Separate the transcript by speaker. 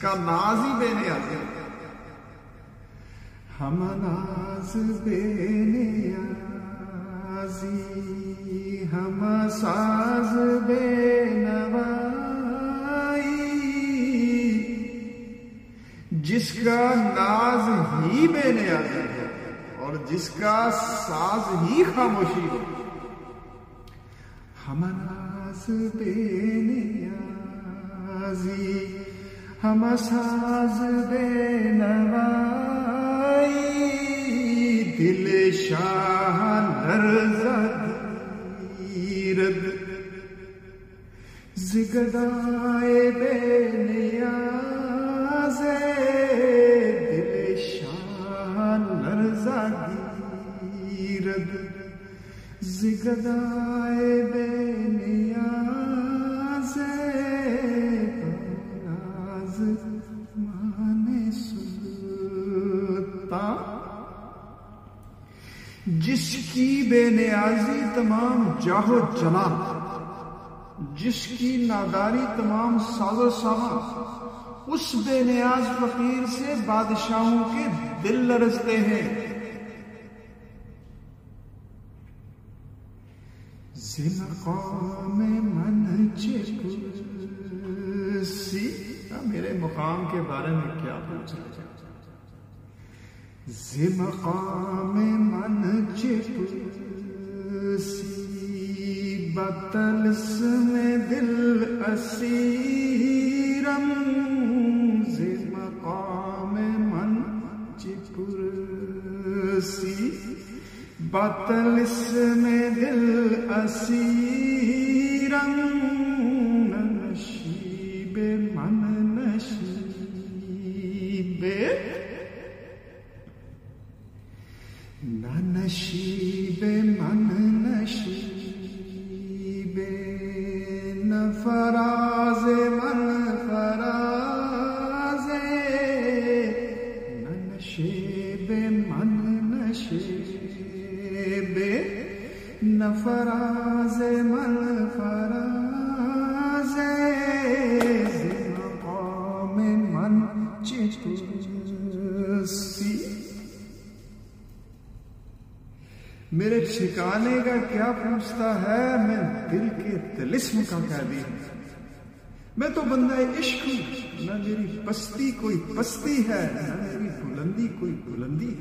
Speaker 1: کا ناز ہی بے نیازی ہے. ہم ناز بے نیازی ہم ساز بے نوائی، جس کا ناز ہی بے نیازی ہے اور جس کا ساز ہی خاموشی ہے. ہم ناز بے نیازی ہم ساز بے نوائی، دل شاہ لرزد گیرد زگدائے بے نیاز، دل شاہ لرزد گیرد زگدائے بے نیاز، ناز مانے سلطان، جس کی بے نیازی تمام جاہ و جلال، جس کی ناداری تمام ساز و سامان، اس بے نیاز فقیر سے بادشاہوں کے دل لرزتے ہیں. مقام من چپرسی، میرے مقام کے بارے میں کیا پوچھ رہے ہیں. مقام من چپرسی بطلسم دل اسیرم، مقام من چپرسی بطلسم دل اسیرم، نشیب من نشیب نشیب من نشیب، نفراز من فراز، نشیب من نشیب، نفراز من فراز، مقام من چپرسی. میرے ٹھکانے کا کیا پوچھتا ہے، میں دل کے طلسم کا قیدی ہوں. میں تو بندہ عشق ہوں، نہ میری پستی کوئی پستی ہے، نہ میری بلندی کوئی بلندی ہے.